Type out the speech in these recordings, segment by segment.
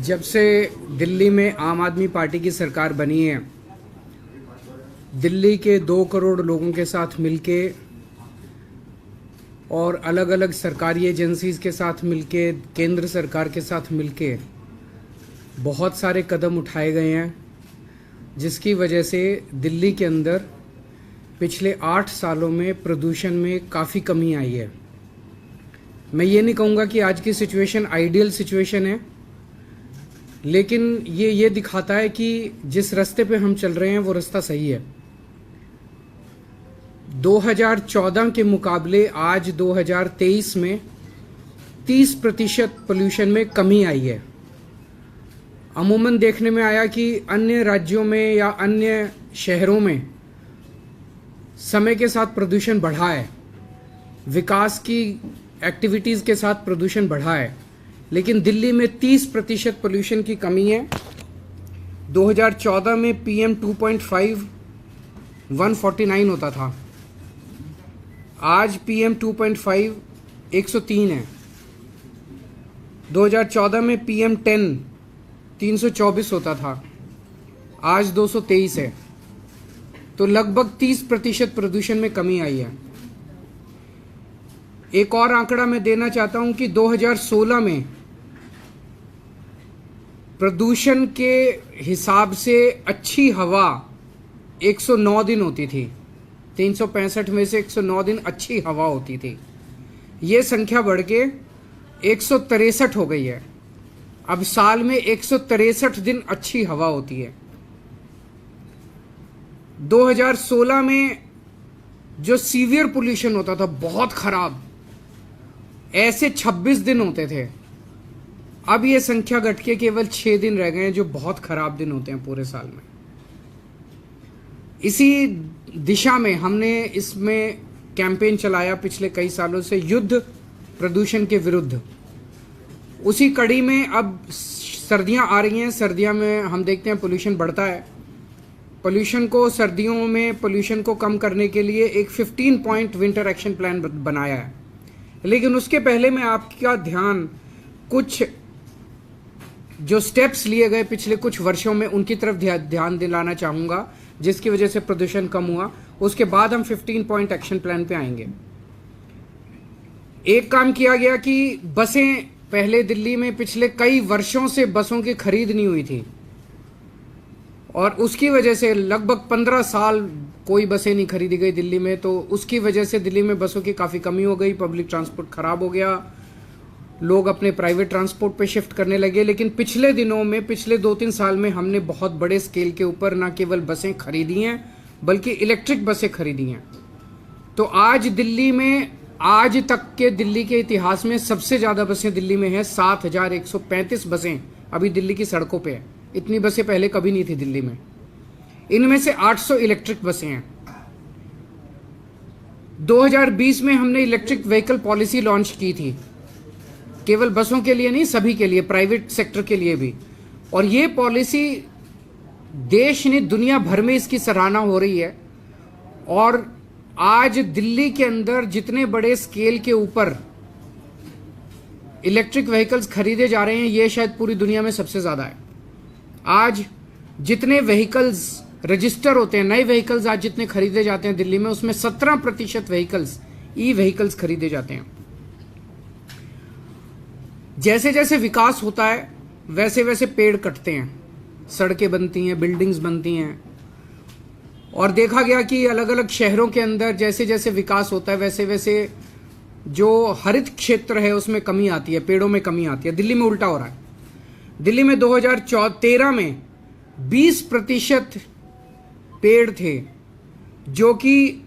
जब से दिल्ली में आम आदमी पार्टी की सरकार बनी है, दिल्ली के 2 करोड़ लोगों के साथ मिलके और अलग अलग सरकारी एजेंसीज के साथ मिलके, केंद्र सरकार के साथ मिलके बहुत सारे कदम उठाए गए हैं, जिसकी वजह से दिल्ली के अंदर पिछले 8 सालों में प्रदूषण में काफ़ी कमी आई है। मैं ये नहीं कहूँगा कि आज की सिचुएशन आइडियल सिचुएशन है, लेकिन ये दिखाता है कि जिस रास्ते पे हम चल रहे हैं वो रास्ता सही है। 2014 के मुकाबले आज 2023 में 30% पोल्यूशन में कमी आई है। अमूमन देखने में आया कि अन्य राज्यों में या अन्य शहरों में समय के साथ प्रदूषण बढ़ा है, विकास की एक्टिविटीज़ के साथ प्रदूषण बढ़ा है, लेकिन दिल्ली में 30% पोल्यूशन की कमी है। 2014 में PM 2.5 149 होता था, आज PM 2.5 103 है। 2014 में PM 10 324 होता था, आज 223 है। तो लगभग 30% प्रदूषण में कमी आई है। एक और आंकड़ा मैं देना चाहता हूं कि 2016 में प्रदूषण के हिसाब से अच्छी हवा 109 दिन होती थी। 365 में से 109 दिन अच्छी हवा होती थी। ये संख्या बढ़ के 163 हो गई है। अब साल में 163 दिन अच्छी हवा होती है। 2016 में जो सीवियर पोल्यूशन होता था, बहुत खराब, ऐसे 26 दिन होते थे। अब ये संख्या घट के केवल 6 दिन रह गए हैं, जो बहुत खराब दिन होते हैं पूरे साल में। इसी दिशा में हमने इसमें कैंपेन चलाया पिछले कई सालों से, युद्ध प्रदूषण के विरुद्ध। उसी कड़ी में अब सर्दियां आ रही हैं। सर्दियों में हम देखते हैं पोल्यूशन बढ़ता है। पोल्यूशन को सर्दियों में पोल्यूशन को कम करने के लिए एक 15 पॉइंट विंटर एक्शन प्लान बनाया है, लेकिन उसके पहले मैं आपका ध्यान कुछ जो स्टेप्स लिए गए पिछले कुछ वर्षों में उनकी तरफ ध्यान दिलाना चाहूँगा, जिसकी वजह से प्रदूषण कम हुआ। उसके बाद हम 15 पॉइंट एक्शन प्लान पे आएंगे। एक काम किया गया कि बसें, पहले दिल्ली में पिछले कई वर्षों से बसों की खरीद नहीं हुई थी और उसकी वजह से लगभग 15 साल कोई बसें नहीं खरीदी गई दिल्ली में। तो उसकी वजह से दिल्ली में बसों की काफ़ी कमी हो गई, पब्लिक ट्रांसपोर्ट खराब हो गया, लोग अपने प्राइवेट ट्रांसपोर्ट पे शिफ्ट करने लगे। लेकिन पिछले दिनों में, पिछले 2-3 साल में हमने बहुत बड़े स्केल के ऊपर न केवल बसें खरीदी हैं, बल्कि इलेक्ट्रिक बसें खरीदी हैं। तो आज दिल्ली में, आज तक के दिल्ली के इतिहास में सबसे ज़्यादा बसें दिल्ली में हैं। 7135 बसें अभी दिल्ली की सड़कों पे हैं। इतनी बसें पहले कभी नहीं थी दिल्ली में। इनमें से 800 इलेक्ट्रिक बसें हैं। 2020 में हमने इलेक्ट्रिक व्हीकल पॉलिसी लॉन्च की थी, केवल बसों के लिए नहीं, सभी के लिए, प्राइवेट सेक्टर के लिए भी। और ये पॉलिसी देश ने, दुनिया भर में इसकी सराहना हो रही है। और आज दिल्ली के अंदर जितने बड़े स्केल के ऊपर इलेक्ट्रिक व्हीकल्स खरीदे जा रहे हैं, ये शायद पूरी दुनिया में सबसे ज़्यादा है। आज जितने व्हीकल्स रजिस्टर होते हैं, नए व्हीकल्स आज जितने खरीदे जाते हैं दिल्ली में, उसमें 17% व्हीकल्स व्हीकल्स खरीदे जाते हैं। जैसे जैसे विकास होता है वैसे वैसे पेड़ कटते हैं, सड़कें बनती हैं, बिल्डिंग्स बनती हैं। और देखा गया कि अलग अलग शहरों के अंदर जैसे जैसे विकास होता है वैसे वैसे जो हरित क्षेत्र है उसमें कमी आती है, पेड़ों में कमी आती है। दिल्ली में उल्टा हो रहा है। दिल्ली में 2013 में 20% पेड़ थे, जो कि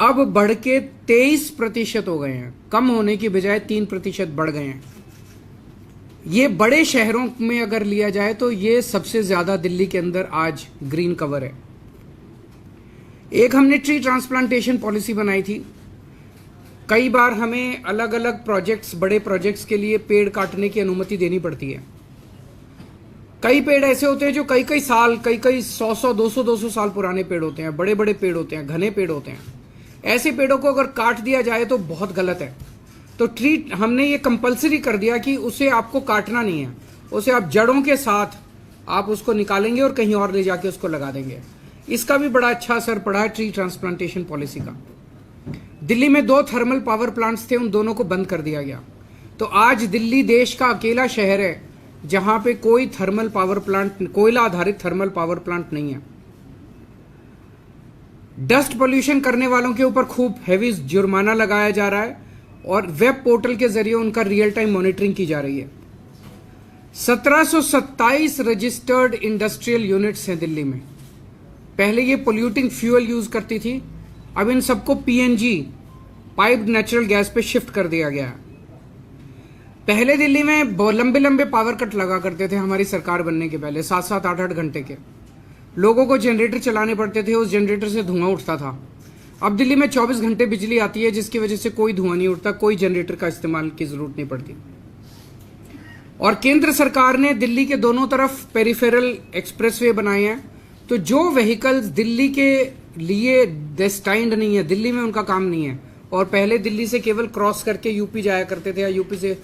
अब बढ़ के 23% हो गए हैं। कम होने की बजाय 3% बढ़ गए हैं। ये बड़े शहरों में अगर लिया जाए तो ये सबसे ज्यादा दिल्ली के अंदर आज ग्रीन कवर है। एक हमने ट्री ट्रांसप्लांटेशन पॉलिसी बनाई थी। कई बार हमें अलग अलग प्रोजेक्ट्स, बड़े प्रोजेक्ट्स के लिए पेड़ काटने की अनुमति देनी पड़ती है। कई पेड़ ऐसे होते हैं जो कई कई साल, कई 100 200 साल पुराने पेड़ होते हैं, बड़े बड़े पेड़ होते हैं, घने पेड़ होते हैं। ऐसे पेड़ों को अगर काट दिया जाए तो बहुत गलत है। तो हमने ये कंपलसरी कर दिया कि उसे आपको काटना नहीं है, उसे आप जड़ों के साथ आप उसको निकालेंगे और कहीं और ले जाके उसको लगा देंगे। इसका भी बड़ा अच्छा असर पड़ा है ट्री ट्रांसप्लांटेशन पॉलिसी का। दिल्ली में 2 थर्मल पावर प्लांट्स थे, उन दोनों को बंद कर दिया गया। तो आज दिल्ली देश का अकेला शहर है जहां पे कोई थर्मल पावर प्लांट, कोयला आधारित थर्मल पावर प्लांट नहीं है। डस्ट पोल्यूशन करने वालों के ऊपर खूब हैवी जुर्माना लगाया जा रहा है और वेब पोर्टल के जरिए उनका रियल टाइम मॉनिटरिंग की जा रही है। 1727 रजिस्टर्ड इंडस्ट्रियल यूनिट्स हैं दिल्ली में। पहले ये पोल्यूटिंग फ्यूल यूज करती थी, अब इन सबको पीएनजी पाइप्ड नेचुरल गैस पे शिफ्ट कर दिया गया है। पहले दिल्ली में लंबे लंबे पावर कट लगा करते थे हमारी सरकार बनने के पहले, 7-7, 8-8 घंटे के। लोगों को जनरेटर चलाने पड़ते थे, उस जनरेटर से धुआं उठता था। अब दिल्ली में 24 घंटे बिजली आती है जिसकी वजह से कोई धुआं नहीं उठता, कोई जनरेटर का इस्तेमाल की जरूरत नहीं पड़ती। और केंद्र सरकार ने दिल्ली के दोनों तरफ पेरिफेरल एक्सप्रेसवे बनाए हैं, तो जो व्हीकल्स दिल्ली के लिए डेस्टाइंड नहीं है, दिल्ली में उनका काम नहीं है, और पहले दिल्ली से केवल क्रॉस करके यूपी जाया करते थे या यूपी से,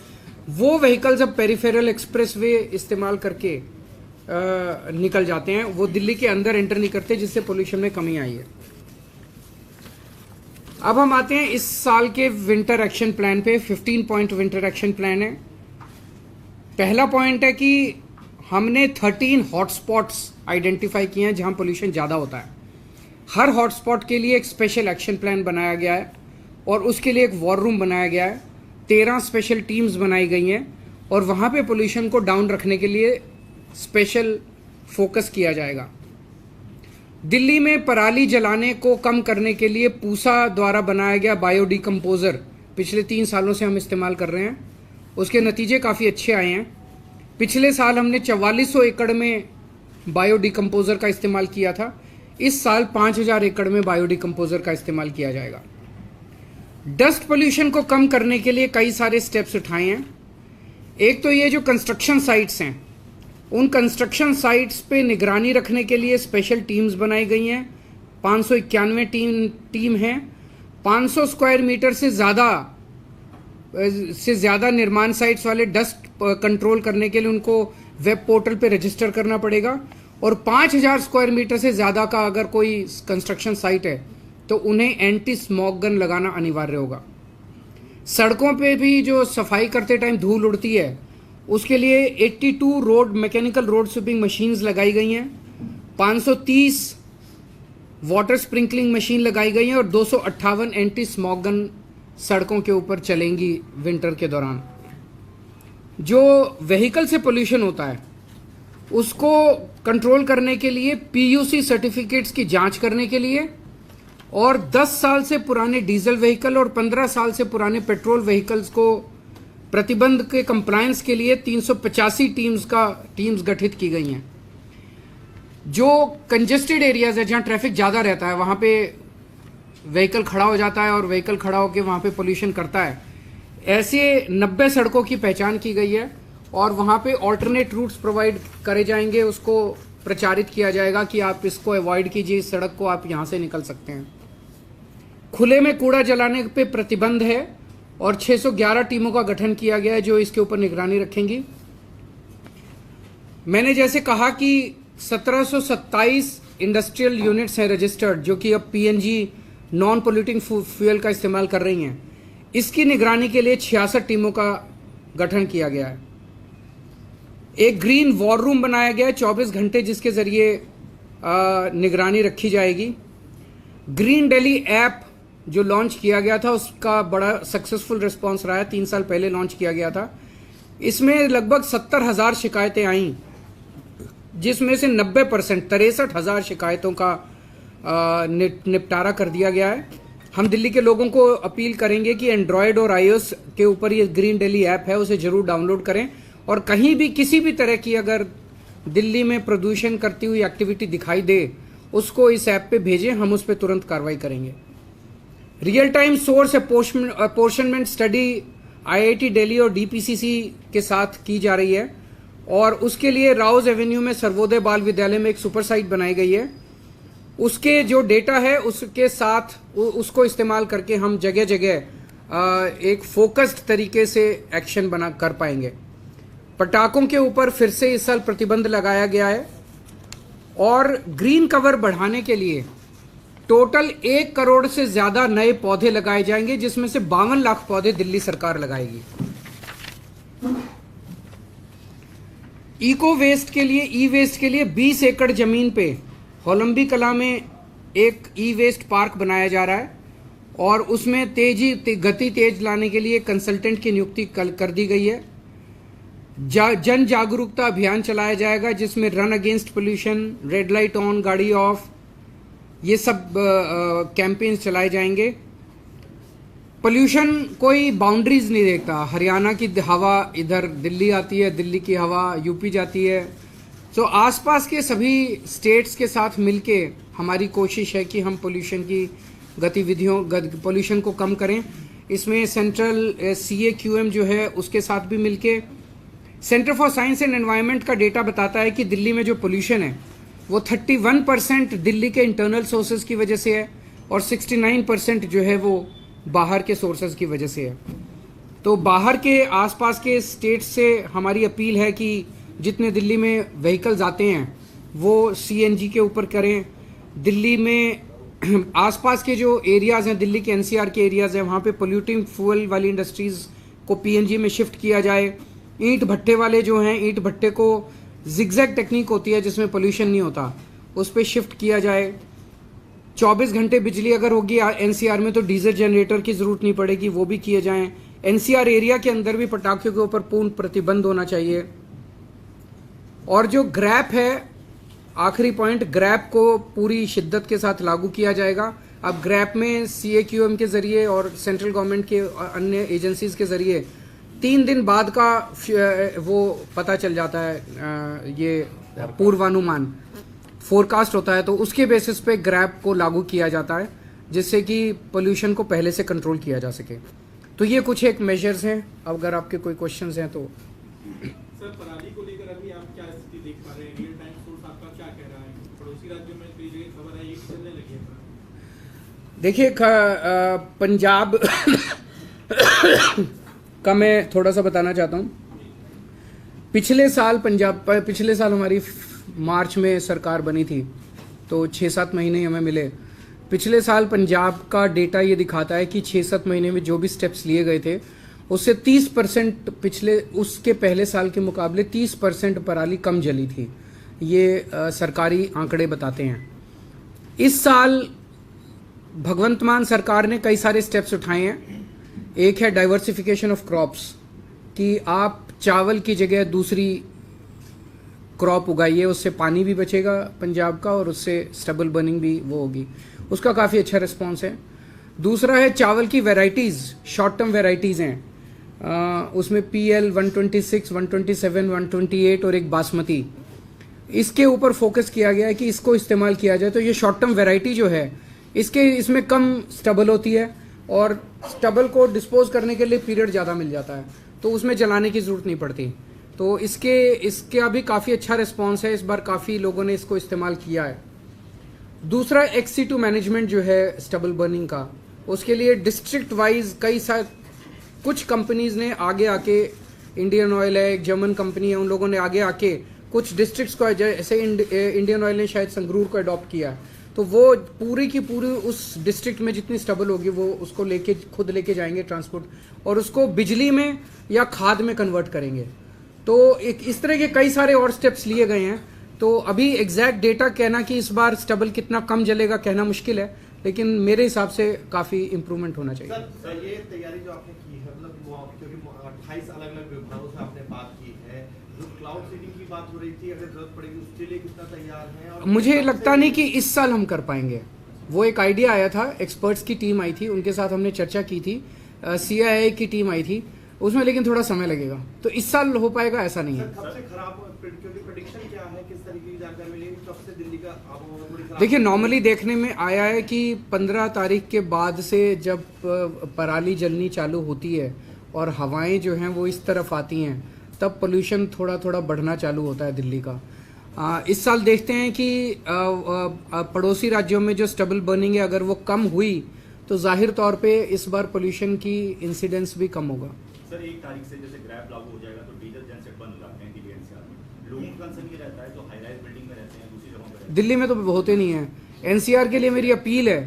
वो व्हीकल्स अब पेरिफेरल एक्सप्रेसवे इस्तेमाल करके निकल जाते हैं। वो दिल्ली के अंदर एंटर नहीं करते, जिससे पोल्यूशन में कमी आई है। अब हम आते हैं इस साल के विंटर एक्शन प्लान पे। 15 पॉइंट विंटर एक्शन प्लान है। पहला पॉइंट है कि हमने 13 हॉटस्पॉट्स आइडेंटिफाई किए हैं जहां पोल्यूशन ज्यादा होता है। हर हॉटस्पॉट के लिए एक स्पेशल एक्शन प्लान बनाया गया है और उसके लिए एक वॉर रूम बनाया गया है। 13 स्पेशल टीम्स बनाई गई हैं और वहां पे पोल्यूशन को डाउन रखने के लिए स्पेशल फोकस किया जाएगा। दिल्ली में पराली जलाने को कम करने के लिए पूसा द्वारा बनाया गया बायोडिकम्पोजर पिछले 3 सालों से हम इस्तेमाल कर रहे हैं। उसके नतीजे काफ़ी अच्छे आए हैं। पिछले साल हमने 4400 एकड़ में बायोडिकम्पोजर का इस्तेमाल किया था। इस साल 5000 एकड़ में बायोडिकम्पोजर का इस्तेमाल किया जाएगा। डस्ट पोल्यूशन को कम करने के लिए कई सारे स्टेप्स उठाए हैं। एक तो ये जो कंस्ट्रक्शन साइट्स हैं, उन कंस्ट्रक्शन साइट्स पे निगरानी रखने के लिए स्पेशल टीम्स बनाई गई हैं। 591 टीम हैं। 500 स्क्वायर मीटर से ज़्यादा निर्माण साइट्स वाले डस्ट कंट्रोल करने के लिए उनको वेब पोर्टल पे रजिस्टर करना पड़ेगा। और 5000 स्क्वायर मीटर से ज़्यादा का अगर कोई कंस्ट्रक्शन साइट है तो उन्हें एंटी स्मॉग गन लगाना अनिवार्य होगा। सड़कों पे भी जो सफाई करते टाइम धूल उड़ती है, उसके लिए 82 मैकेनिकल रोड स्वीपिंग मशीन्स लगाई गई हैं। 530 वाटर स्प्रिंकलिंग मशीन लगाई गई हैं और 258 एंटी स्मॉग गन सड़कों के ऊपर चलेंगी विंटर के दौरान। जो व्हीकल से पोल्यूशन होता है उसको कंट्रोल करने के लिए पीयूसी सर्टिफिकेट्स की जांच करने के लिए और 10 साल से पुराने डीजल व्हीकल और 15 साल से पुराने पेट्रोल व्हीकल्स को प्रतिबंध के कंप्लायंस के लिए 385 टीम्स गठित की गई हैं। जो कंजेस्टेड एरियाज है, जहां ट्रैफिक ज़्यादा रहता है, वहां पे व्हीकल खड़ा हो जाता है और व्हीकल खड़ा होकर वहां पे पोल्यूशन करता है, ऐसे 90 सड़कों की पहचान की गई है और वहां पे ऑल्टरनेट रूट्स प्रोवाइड करे जाएंगे। उसको प्रचारित किया जाएगा कि आप इसको अवॉइड कीजिए, इस सड़क को आप यहां से निकल सकते हैं। खुले में कूड़ा जलाने पे प्रतिबंध है और 611 टीमों का गठन किया गया है जो इसके ऊपर निगरानी रखेंगी। मैंने जैसे कहा कि 1727 इंडस्ट्रियल यूनिट्स हैं रजिस्टर्ड, जो कि अब पीएनजी नॉन पोल्यूटिंग फ्यूल का इस्तेमाल कर रही हैं। इसकी निगरानी के लिए 66 टीमों का गठन किया गया है। एक ग्रीन वॉर रूम बनाया गया है 24 घंटे, जिसके जरिए निगरानी रखी जाएगी। ग्रीन दिल्ली ऐप जो लॉन्च किया गया था उसका बड़ा सक्सेसफुल रिस्पांस रहा है। 3 साल पहले लॉन्च किया गया था। इसमें लगभग 70,000 शिकायतें आईं, जिसमें से 90% 63,000 शिकायतों का निपटारा कर दिया गया है। हम दिल्ली के लोगों को अपील करेंगे कि एंड्रॉयड और iOS के ऊपर ये ग्रीन दिल्ली ऐप है, उसे जरूर डाउनलोड करें और कहीं भी किसी भी तरह की अगर दिल्ली में प्रदूषण करती हुई एक्टिविटी दिखाई दे उसको इस ऐप पे भेजें, हम उस पर तुरंत कार्रवाई करेंगे। Real time source apportionment study IIT Delhi और DPCC के साथ की जा रही है और उसके लिए राउज एवेन्यू में सर्वोदय बाल विद्यालय में एक सुपर साइट बनाई गई है। उसके जो डेटा है उसके साथ उसको इस्तेमाल करके हम जगह जगह एक फोकस्ड तरीके से एक्शन बना कर पाएंगे। पटाखों के ऊपर फिर से इस साल प्रतिबंध लगाया गया है और ग्रीन कवर बढ़ाने के लिए टोटल 1 करोड़ से ज्यादा नए पौधे लगाए जाएंगे, जिसमें से 52 लाख पौधे दिल्ली सरकार लगाएगी। इको वेस्ट के लिए, ई वेस्ट के लिए 20 एकड़ जमीन पे होलंबी कला में एक ई वेस्ट पार्क बनाया जा रहा है और उसमें गति तेज लाने के लिए कंसल्टेंट की नियुक्ति कर दी गई है। जन जागरूकता अभियान चलाया जाएगा जिसमें run against pollution, red light on, गाड़ी ऑफ, ये सब कैंपेन्स चलाए जाएंगे। पोल्यूशन कोई बाउंड्रीज नहीं देखता। हरियाणा की हवा इधर दिल्ली आती है, दिल्ली की हवा यूपी जाती है। तो आसपास के सभी स्टेट्स के साथ मिलके हमारी कोशिश है कि हम पोल्यूशन की गतिविधियों, पोल्यूशन को कम करें। इसमें सेंट्रल CAQM जो है उसके साथ भी मिलके, centre for science and environment का डेटा बताता है कि दिल्ली में जो पोल्यूशन है वो 31% दिल्ली के इंटरनल सोर्सेज की वजह से है और 69% जो है वो बाहर के सोर्सेज की वजह से है। तो बाहर के आसपास के स्टेट्स से हमारी अपील है कि जितने दिल्ली में व्हीकल्स आते हैं वो CNG के ऊपर करें। दिल्ली में आसपास के जो एरियाज हैं, दिल्ली के NCR के एरियाज हैं, वहाँ पे पोल्यूटिंग फ्यूल वाली इंडस्ट्रीज को PNG में शिफ्ट किया जाए। ईंट भट्टे वाले जो हैं, ईंट भट्टे को जिगजैग टेक्निक होती है जिसमें पोल्यूशन नहीं होता, उस पर शिफ्ट किया जाए। 24 घंटे बिजली अगर होगी NCR में तो डीजल जनरेटर की जरूरत नहीं पड़ेगी, वो भी किए जाएं। NCR एरिया के अंदर भी पटाखों के ऊपर पूर्ण प्रतिबंध होना चाहिए। और जो ग्रैप है, आखिरी पॉइंट, ग्रैप को पूरी शिद्दत के साथ लागू किया जाएगा। अब ग्रैप में CAQM के जरिए और सेंट्रल गवर्नमेंट के अन्य एजेंसीज के जरिए 3 दिन बाद का वो पता चल जाता है, ये पूर्वानुमान फोरकास्ट होता है, तो उसके बेसिस पे ग्रैप को लागू किया जाता है जिससे कि पोल्यूशन को पहले से कंट्रोल किया जा सके। तो ये कुछ एक मेजर्स हैं। अगर आपके कोई क्वेश्चंस हैं तो। सर, पराली को लेकर अभी आप क्या स्थिति देख पा रहे हैं? रियल टाइम सोर्स आपका क्या कह रहा है? पड़ोसी राज्यों में कई जगह खबर आई है कि चलने लगी है। देखिए, पंजाब का मैं थोड़ा सा बताना चाहता हूँ। पिछले साल हमारी मार्च में सरकार बनी थी, तो 6-7 महीने हमें मिले। पिछले साल पंजाब का डेटा ये दिखाता है कि 6-7 महीने में जो भी स्टेप्स लिए गए थे उससे 30% उसके पहले साल के मुकाबले 30% पराली कम जली थी। ये सरकारी आंकड़े बताते हैं। इस साल भगवंत मान सरकार ने कई सारे स्टेप्स उठाए हैं। एक है डाइवर्सिफिकेशन ऑफ क्रॉप्स, कि आप चावल की जगह दूसरी क्रॉप उगाइए, उससे पानी भी बचेगा पंजाब का और उससे स्टबल बर्निंग भी वो होगी। उसका काफ़ी अच्छा रिस्पॉन्स है। दूसरा है चावल की वैरायटीज़, शॉर्ट टर्म वैरायटीज़ हैं, उसमें PL 126, 127, 128 और एक बासमती, इसके ऊपर फोकस किया गया है कि इसको इस्तेमाल किया जाए। तो ये शॉर्ट टर्म वैरायटी जो है इसमें कम स्टबल होती है और स्टबल को डिस्पोज करने के लिए पीरियड ज़्यादा मिल जाता है, तो उसमें जलाने की ज़रूरत नहीं पड़ती। तो इसका भी काफ़ी अच्छा रिस्पॉन्स है। इस बार काफ़ी लोगों ने इसको इस्तेमाल किया है। दूसरा XC2 मैनेजमेंट जो है स्टबल बर्निंग का, उसके लिए डिस्ट्रिक्ट वाइज कुछ कंपनीज ने आगे आके, इंडियन ऑयल है, एक जर्मन कंपनी है, उन लोगों ने आगे आके कुछ डिस्ट्रिक्ट्स को, जैसे इंडियन ऑयल ने शायद संगरूर को अडॉप्ट किया है, तो वो पूरी की पूरी उस डिस्ट्रिक्ट में जितनी स्टबल होगी वो उसको खुद लेके जाएंगे ट्रांसपोर्ट, और उसको बिजली में या खाद में कन्वर्ट करेंगे। तो इस तरह के कई सारे और स्टेप्स लिए गए हैं। तो अभी एग्जैक्ट डेटा कहना कि इस बार स्टबल कितना कम जलेगा कहना मुश्किल है, लेकिन मेरे हिसाब से काफ़ी इम्प्रूवमेंट होना चाहिए। सर, ये तैयारी जो आपने की है, मतलब क्योंकि 28 अलग-अलग विभागों से आपने बात की है, जो क्लाउड सीडिंग की बात हो रही थी, अगर जरूरत पड़ेगी उसके लिए कितना तैयार है? और मुझे लगता नहीं कि इस साल हम कर पाएंगे। वो एक आइडिया आया था, एक्सपर्ट्स की टीम आई थी, उनके साथ हमने चर्चा की थी, CIA की टीम आई थी उसमें, लेकिन थोड़ा समय लगेगा। तो इस साल हो पाएगा ऐसा नहीं है। सबसे खराब क्योंकि प्रेडिक्शन क्या है, किस तरीके की जानकारी मिलेगी, कब से दिल्ली का आबोहवा थोड़ी खराब? देखिए, नॉर्मली देखने में आया है कि 15 तारीख के बाद से जब पराली जलनी चालू होती है और हवाएं जो हैं वो इस तरफ आती हैं, तब पोल्यूशन थोड़ा थोड़ा बढ़ना चालू होता है दिल्ली का। इस साल देखते हैं कि पड़ोसी राज्यों में जो स्टबल बर्निंग है अगर वो कम हुई तो जाहिर तौर पे इस बार पोल्यूशन की इंसिडेंस भी कम होगा। सर, 1 तारीख से जैसे ग्रैब लागू हो जाएगा तो डीजल जनसेट बंद होगा, कंसर्न ये रहता है जो हाई राइज बिल्डिंग में रहते हैं दूसरी जगहों पर रहते दिल्ली में तो होते नहीं है। एनसीआर के लिए मेरी अपील है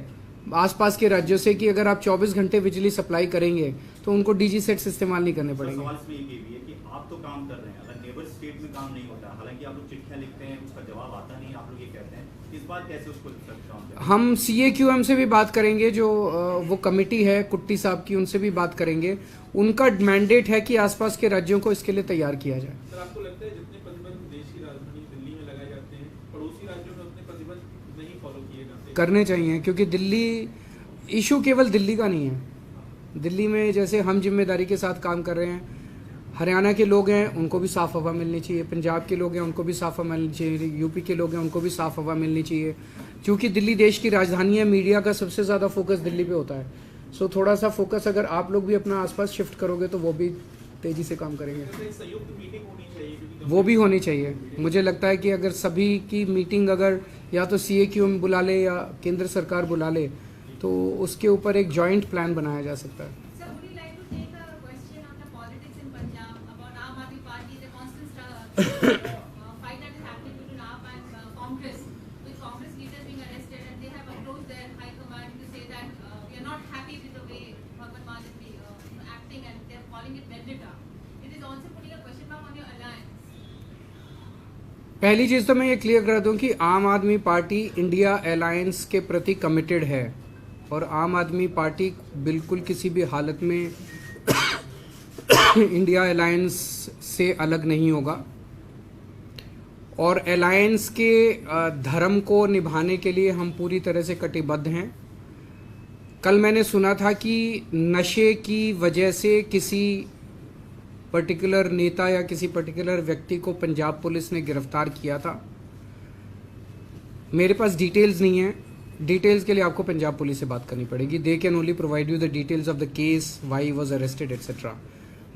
आसपास के राज्यों से कि अगर आप 24 घंटे बिजली सप्लाई करेंगे तो उनको डीजी सेट्स इस्तेमाल नहीं करने हैं। पड़ेंगे। सवाल इसमें ये भी है कि आप तो काम कर रहे हैं, अगर नेबर स्टेट में काम नहीं होता, हालांकि आप लोग चिट्ठियां लिखते हैं उसका जवाब आता नहीं, आप लोग ये कहते हैं, इस बार कैसे उसको हम CAQM से भी बात करेंगे, जो वो कमेटी है कुट्टी साहब की, उनसे भी बात करेंगे। उनका मैंडेट है कि आसपास के राज्यों को इसके लिए तैयार किया जाए। सर आपको लगता है जितने प्रतिबंध देश की राजधानी दिल्ली में लगाए जाते हैं पड़ोसी राज्यों में उतने प्रतिबंध नहीं फॉलो किए जाते? करने चाहिए, क्योंकि दिल्ली इशू केवल दिल्ली का नहीं है। दिल्ली में जैसे हम जिम्मेदारी के साथ काम कर रहे हैं, हरियाणा के लोग हैं उनको भी साफ़ हवा मिलनी चाहिए, पंजाब के लोग हैं उनको भी साफ़ हवा मिलनी चाहिए, यूपी के लोग हैं उनको भी साफ़ हवा मिलनी चाहिए। क्योंकि दिल्ली देश की राजधानी है, मीडिया का सबसे ज़्यादा फोकस दिल्ली पे होता है। सो थोड़ा सा फोकस अगर आप लोग भी अपना आसपास शिफ्ट करोगे तो वो भी तेज़ी से काम करेंगे। एक संयुक्त मीटिंग होनी चाहिए क्योंकि वो भी होनी चाहिए। मुझे लगता है कि अगर सभी की मीटिंग अगर या तो CAQM बुला ले या केंद्र सरकार बुला ले तो उसके ऊपर एक जॉइंट प्लान बनाया जा सकता है। Sir, would you like to take a question on the politics in Punjab about Aam Aadmi Party, the constant fight that is happening between AAP and Congress, with Congress leaders being arrested, and they have approached their high command to say that we are not happy with the way Bhagwant Mann is acting, and they are calling it vendetta. It is also putting a question mark on your alliance. पहली चीज़ तो मैं ये clear कर दूं कि आम Aadmi party India alliance के प्रति कमिटेड है और आम आदमी पार्टी बिल्कुल किसी भी हालत में इंडिया अलायंस से अलग नहीं होगा और अलायंस के धर्म को निभाने के लिए हम पूरी तरह से कटिबद्ध हैं। कल मैंने सुना था कि नशे की वजह से किसी पर्टिकुलर नेता या किसी पर्टिकुलर व्यक्ति को पंजाब पुलिस ने गिरफ्तार किया था। मेरे पास डिटेल्स नहीं है, डिटेल्स के लिए आपको पंजाब पुलिस से बात करनी पड़ेगी। They can only provide you the details of the case, why he was arrested etcetera.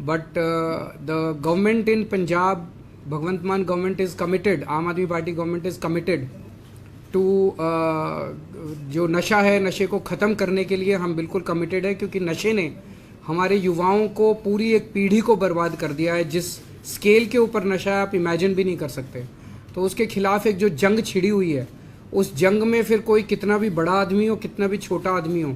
But the government in Punjab, Bhagwant Mann government is committed, Aam Aadmi Party government is committed to जो नशा है, नशे को ख़त्म करने के लिए हम बिल्कुल कमिटेड है, क्योंकि नशे ने हमारे युवाओं को, पूरी एक पीढ़ी को बर्बाद कर दिया है। जिस स्केल के ऊपर नशा है आप इमेजिन भी नहीं कर सकते। तो उसके खिलाफ एक जो जंग छिड़ी हुई है, उस जंग में फिर कोई कितना भी बड़ा आदमी हो, कितना भी छोटा आदमी हो,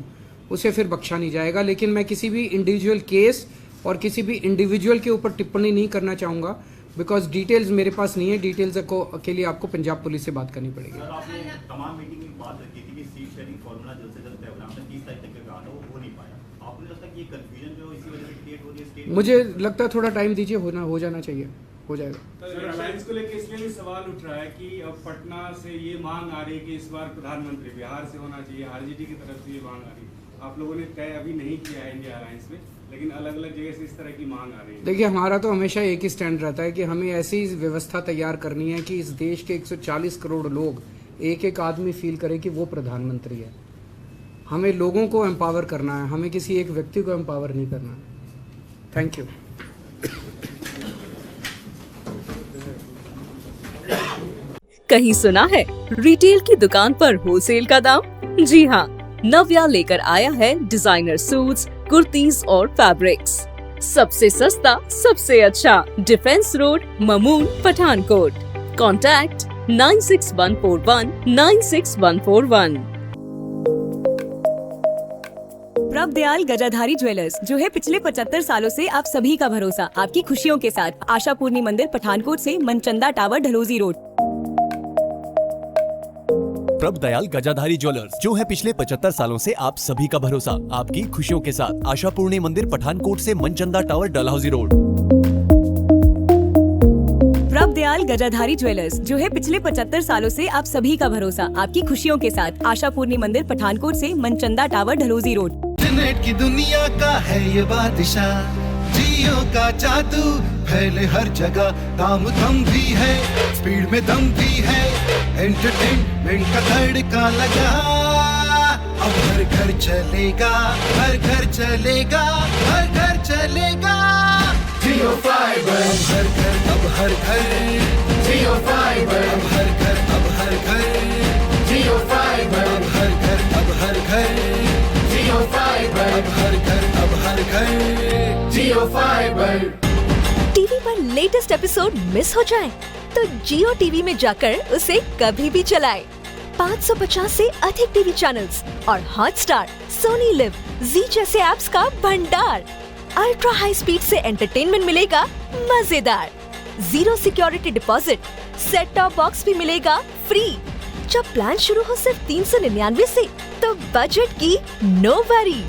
उसे फिर बख्शा नहीं जाएगा। लेकिन मैं किसी भी इंडिविजुअल केस और किसी भी इंडिविजुअल के ऊपर टिप्पणी नहीं करना चाहूँगा, बिकॉज डिटेल्स मेरे पास नहीं है। डिटेल्स के लिए आपको पंजाब पुलिस से बात करनी पड़ेगी। सर आपने तमाम मीटिंग में बात रखी थी कि सीट शेयरिंग फार्मूला जल्द से जल्द तय होना, 30 तारीख तक का कहा था, वो हो नहीं पाया। आपको नहीं लगता कि ये कंफ्यूजन जो इसी वजह से क्रिएट हो रही है स्टेट? मुझे लगता है थोड़ा टाइम दीजिए, हो जाना चाहिए, हो जाएगा। सर अलायंस को लेकर इसलिए भी सवाल उठ रहा है कि अब पटना से ये मांग आ रही है कि इस बार प्रधानमंत्री बिहार से होना चाहिए, आरजेडी की तरफ से ये मांग आ रही है। आप लोगों ने तय अभी नहीं किया है इंडिया अलायंस में, लेकिन अलग अलग जगह से इस तरह की मांग आ रही है। देखिए, हमारा तो हमेशा एक ही स्टैंड रहता है कि हमें ऐसी व्यवस्था तैयार करनी है कि इस देश के 140 करोड़ लोग, एक एक आदमी फील करे कि वो प्रधानमंत्री है। हमें लोगों को एम्पावर करना है, हमें किसी एक व्यक्ति को एम्पावर नहीं करना है। Thank you. कहीं सुना है रिटेल की दुकान पर होलसेल का दाम? जी हाँ, नव्या लेकर आया है डिजाइनर सूट्स, कुर्तीज और फैब्रिक्स। सबसे सस्ता, सबसे अच्छा, defence road, Mamun, Pathankot. Contact 96141 96141। प्रभ दयाल गजाधारी ज्वेलर्स, जो है पिछले 75 सालों से आप सभी का भरोसा, आपकी खुशियों के साथ। आशा पूर्णी मंदिर, पठानकोट से मनचंदा टावर, ढलोजी रोड। प्रभ दयाल गजाधारी ज्वेलर्स, जो है पिछले 75 सालों से आप सभी का भरोसा, आपकी खुशियों के साथ। आशा पूर्णी मंदिर, पठानकोट से मनचंदा टावर, डलहौजी रोड। प्रभ दयाल गजाधारी ज्वेलर्स, जो है पिछले 75 सालों से आप सभी का भरोसा, आपकी खुशियों के साथ। आशा पूर्णी मंदिर, पठानकोट से मनचंदा टावर, ढलोजी रोड। इंटरनेट की दुनिया का है ये बादशाह, जियो का जादू फैले हर जगह। दाम दम भी है, स्पीड में दम भी है, एंटरटेनमेंट का धड़का लगा। अब हर घर चलेगा, हर घर चलेगा, हर घर चलेगा जियो फाइबर। हर घर अब हर घर जियो फाइबर। अब हर घर अब हर घर जियो फाइबर। अब हर घर अब हर घर जियो फाइबर। अब हर घर अब हर घर जियो फाइबर। टीवी पर लेटेस्ट एपिसोड मिस हो जाए तो जियो टीवी में जाकर उसे कभी भी चलाए। 550 से अधिक टीवी चैनल्स और हॉटस्टार, सोनी लिव, जी जैसे ऐप्स का भंडार। अल्ट्रा हाई स्पीड से एंटरटेनमेंट मिलेगा मजेदार। 0 security deposit, set top box भी मिलेगा फ्री। जब प्लान शुरू हो सिर्फ 399 से, तो बजट की नो वरी।